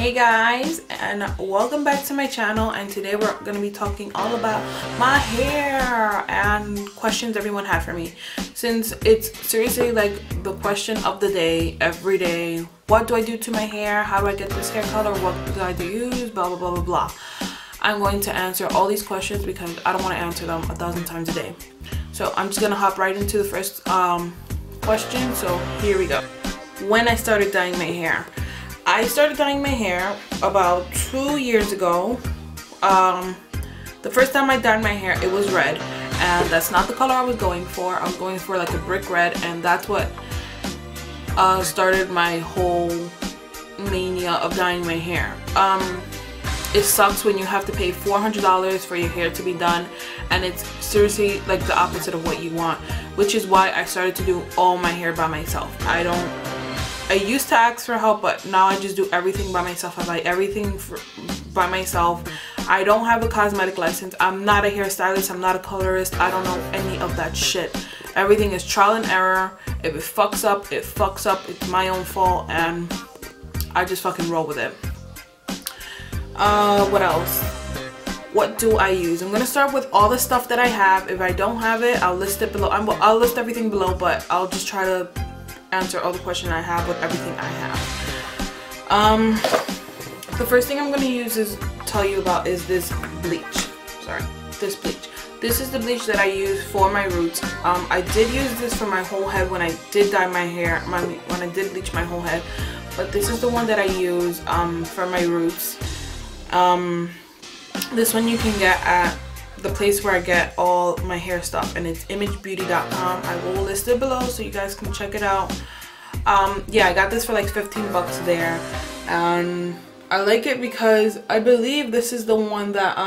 Hey guys, and welcome back to my channel. And today we're going to be talking all about my hair and questions everyone had for me, since it's seriously like the question of the day every day. What do I do to my hair? How do I get this hair color? What do I use? Blah blah blah blah blah. I'm going to answer all these questions because I don't want to answer them 1,000 times a day. So I'm just gonna hop right into the first question. So here we go. When I started dyeing my hair. I started dyeing my hair about 2 years ago. The first time I dyed my hair, it was red, and that's not the color I was going for. I was going for like a brick red, and that's what started my whole mania of dyeing my hair. It sucks when you have to pay $400 for your hair to be done, and it's seriously like the opposite of what you want, which is why I started to do all my hair by myself. I used to ask for help, but now I just do everything by myself. I buy everything by myself. I don't have a cosmetic license. I'm not a hairstylist. I'm not a colorist. I don't know any of that shit. Everything is trial and error. If it fucks up, it fucks up. It's my own fault, and I just fucking roll with it. What else? What do I use? I'm gonna start with all the stuff that I have. If I don't have it, I'll list it below. I'll list everything below, but I'll just try to answer all the questions I have with everything I have. The first thing I'm going to tell you about is this bleach. This bleach. This is the bleach that I use for my roots. I did use this for my whole head when I did dye my hair, when I did bleach my whole head, but this is the one that I use for my roots. This one you can get at the place where I get all my hair stuff, and it's imagebeauty.com. I will list it below so you guys can check it out. Yeah, I got this for like 15 bucks there, and I like it because I believe this is the one that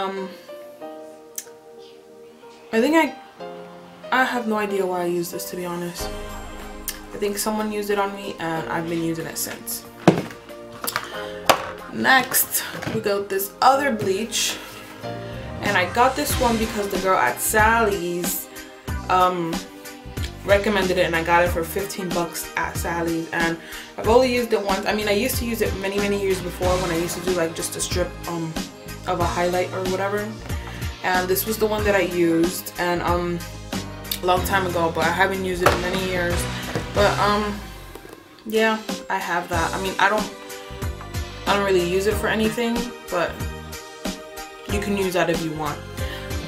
I think I have no idea why I use this, to be honest. I think someone used it on me and I've been using it since. Next we got this other bleach. And I got this one because the girl at Sally's recommended it, and I got it for 15 bucks at Sally's. And I've only used it once. I mean, I used to use it many years before when I used to do like just a strip of a highlight or whatever. And this was the one that I used, and a long time ago, but I haven't used it in many years. But yeah, I have that. I mean, I don't really use it for anything, but you can use that if you want.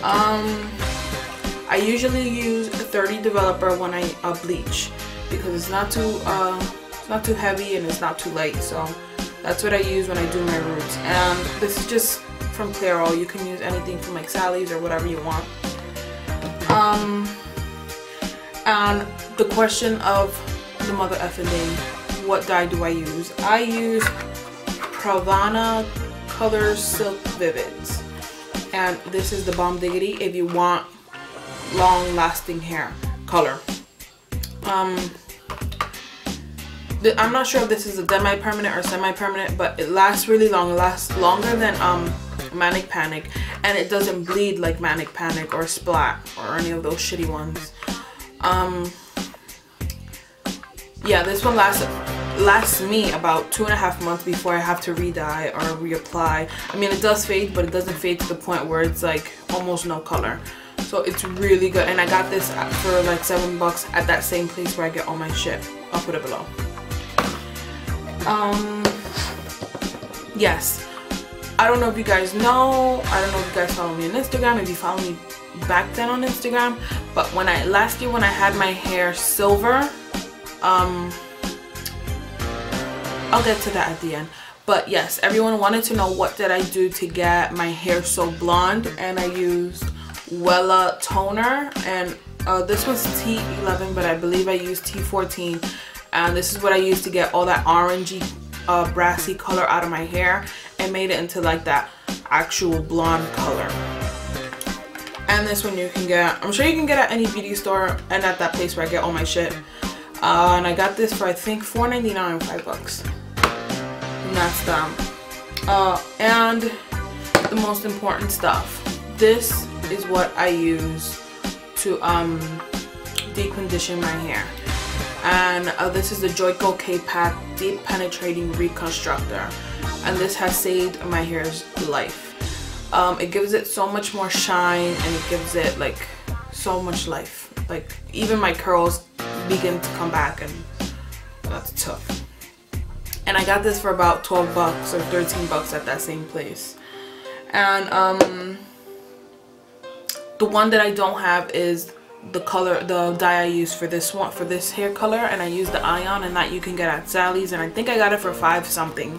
I usually use a 30 developer when I bleach, because it's not too heavy and it's not too light. So that's what I use when I do my roots. And this is just from Clairol. You can use anything from like Sally's or whatever you want. And the question of the mother effing day, what dye do I use? I use Pravana Color Silk Vivids. And this is the bomb diggity if you want long lasting hair color. I'm not sure if this is a demi-permanent or semi-permanent, but it lasts really long. It lasts longer than Manic Panic, and it doesn't bleed like Manic Panic or Splat or any of those shitty ones. Yeah, this one lasts me about 2.5 months before I have to re-dye or reapply. I mean, it does fade, but it doesn't fade to the point where it's like almost no color. So it's really good, and I got this for like 7 bucks at that same place where I get all my shit. I'll put it below. Yes, I don't know if you guys know, I don't know if you guys follow me on Instagram, if you follow me back then on Instagram, but last year when I had my hair silver, I'll get to that at the end. But yes, everyone wanted to know what did I do to get my hair so blonde, and I used Wella Toner, and this was T11, but I believe I used T14, and this is what I used to get all that orangey brassy color out of my hair and made it into like that actual blonde color. And this one you can get, I'm sure you can get at any beauty store and at that place where I get all my shit. And I got this for I think $4.99 or 5 bucks. And that's them. And the most important stuff. This is what I use to decondition my hair. and this is the Joico K Pak Deep Penetrating Reconstructor, and this has saved my hair's life. It gives it so much more shine, and it gives it like so much life. Like even my curls begin to come back, and that's tough. And I got this for about 12 bucks or 13 bucks at that same place. And the one that I don't have is the color, the dye I use for this one, for this hair color, and I use the Ion, and that you can get at Sally's, and I think I got it for 5 something.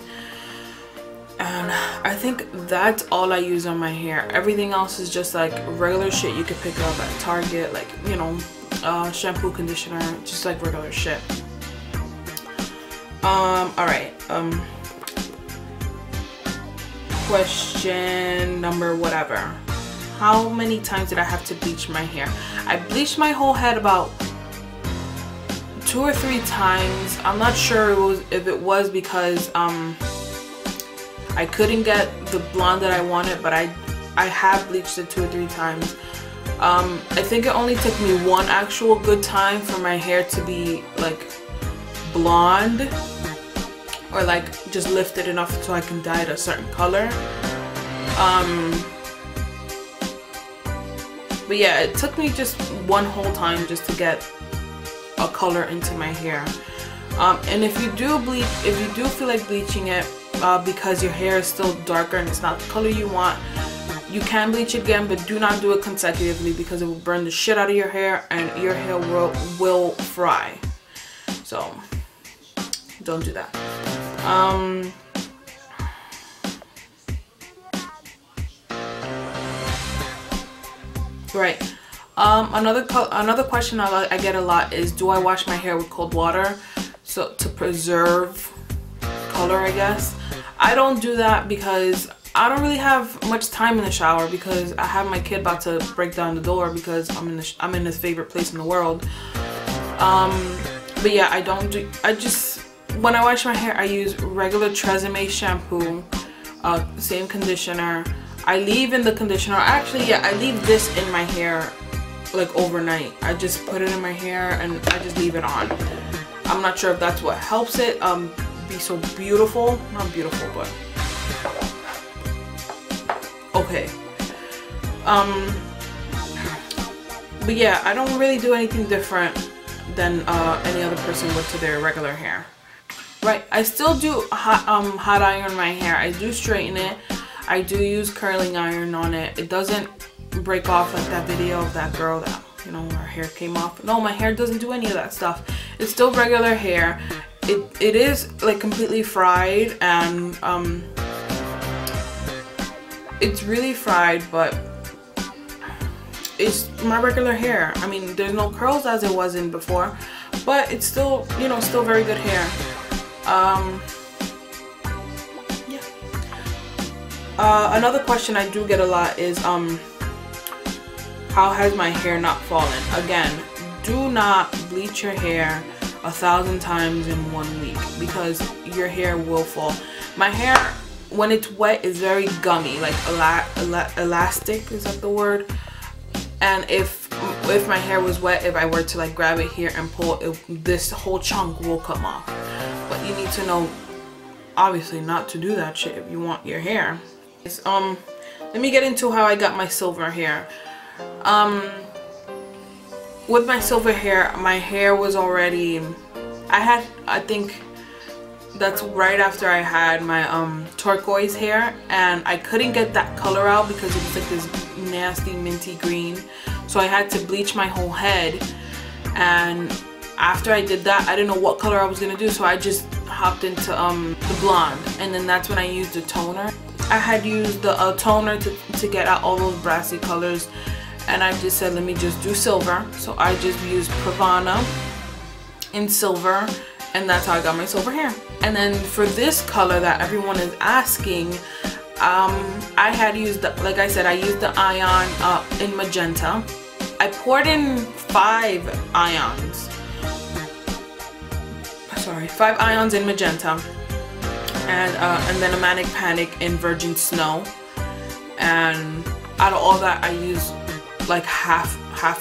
And I think that's all I use on my hair. Everything else is just like regular shit you could pick up at Target, like, you know, shampoo, conditioner, just like regular shit. Alright, question number whatever. How many times did I have to bleach my hair? I bleached my whole head about 2 or 3 times. I'm not sure if it was because I couldn't get the blonde that I wanted, but I have bleached it 2 or 3 times. I think it only took me 1 actual good time for my hair to be like blonde, or like just lifted enough so I can dye it a certain color. But yeah, it took me just 1 whole time just to get a color into my hair. And if you do bleach, if you do feel like bleaching it because your hair is still darker and it's not the color you want, you can bleach it again, but do not do it consecutively because it will burn the shit out of your hair and your hair will fry. So don't do that. Right. Another question I get a lot is, do I wash my hair with cold water so to preserve color, I guess? I don't do that because I don't really have much time in the shower, because I have my kid about to break down the door because I'm in his favorite place in the world. But yeah, when I wash my hair, I use regular Tresemme shampoo, same conditioner. I leave in the conditioner, actually, yeah, I leave this in my hair like overnight. I just put it in my hair and I just leave it on. I'm not sure if that's what helps it be so beautiful. Not beautiful, but okay. But yeah, I don't really do anything different than any other person would to their regular hair. Right, I still do hot iron my hair. I do straighten it. I do use curling iron on it. It doesn't break off like that video of that girl that, you know, her hair came off. No, my hair doesn't do any of that stuff. It's still regular hair. It is like completely fried, and it's really fried, but it's my regular hair. I mean, there's no curls as it was in before, but it's still, you know, still very good hair. Another question I do get a lot is how has my hair not fallen? Again, do not bleach your hair 1,000 times in 1 week because your hair will fall. My hair, when it's wet, is very gummy, like elastic, is that the word? And if my hair was wet, if I were to like grab it here and pull it, this whole chunk will come off. But you need to know, obviously, not to do that shit if you want your hair. Let me get into how I got my silver hair. With my silver hair, my hair was already, I think that's right after I had my turquoise hair, and I couldn't get that color out because it was like this nasty minty green, so I had to bleach my whole head. And after I did that, I didn't know what color I was gonna do, so I just hopped into the blonde, and then that's when I used the toner. I had used the toner to get out all those brassy colors, and I just said, let me just do silver. So I just used Pravana in silver, and that's how I got my silver hair. And then for this color that everyone is asking, I had used, like I said, I used the Ion in magenta. I poured in 5 ions. Sorry, 5 ions in magenta. And then a Manic Panic in Virgin Snow, and out of all that I used like half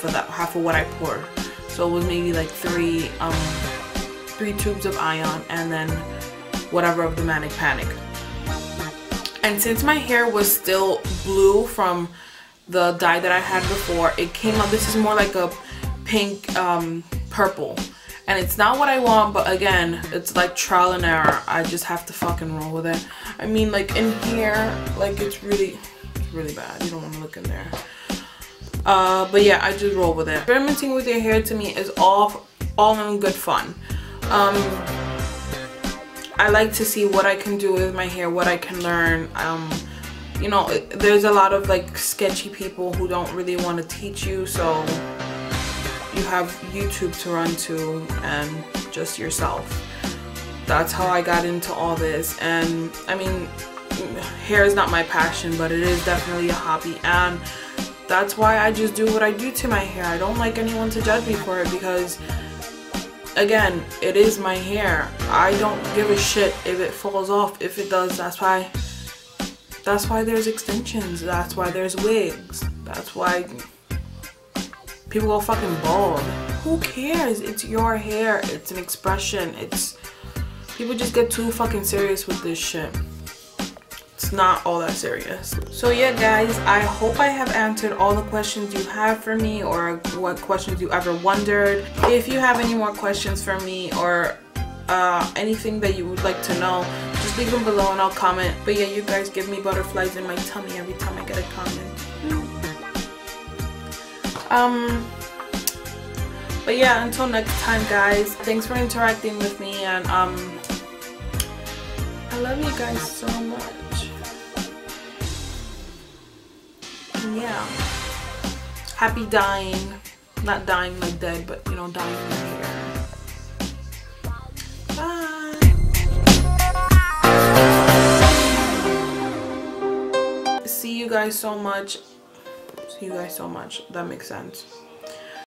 of what I poured. So it was maybe like three tubes of Ion and then whatever of the Manic Panic. And since my hair was still blue from the dye that I had before, it came out, this is more like a pink purple, and it's not what I want, but again, it's like trial and error. I just have to fucking roll with it. I mean, like in here, like it's really bad. You don't want to look in there. But yeah, I just roll with it. Experimenting with your hair to me is all in good fun. I like to see what I can do with my hair, what I can learn. You know, there's a lot of like sketchy people who don't really want to teach you, so you have YouTube to run to and just yourself. That's how I got into all this. And I mean, hair is not my passion, but it is definitely a hobby, and that's why I just do what I do to my hair. I don't like anyone to judge me for it, because again, it is my hair. I don't give a shit if it falls off. If it does, that's why there's extensions. That's why there's wigs. That's why people go fucking bald. Who cares? It's your hair. It's an expression. People just get too fucking serious with this shit. It's not all that serious. So yeah, guys, I hope I have answered all the questions you have for me, or what questions you ever wondered. If you have any more questions for me, or anything that you would like to know, just leave them below and I'll comment. But yeah, you guys give me butterflies in my tummy every time I get a comment. But yeah, until next time, guys, thanks for interacting with me, and I love you guys so much. And yeah, happy dying. Not dying like dead, but you know, dying in your hair. See you guys so much. That makes sense.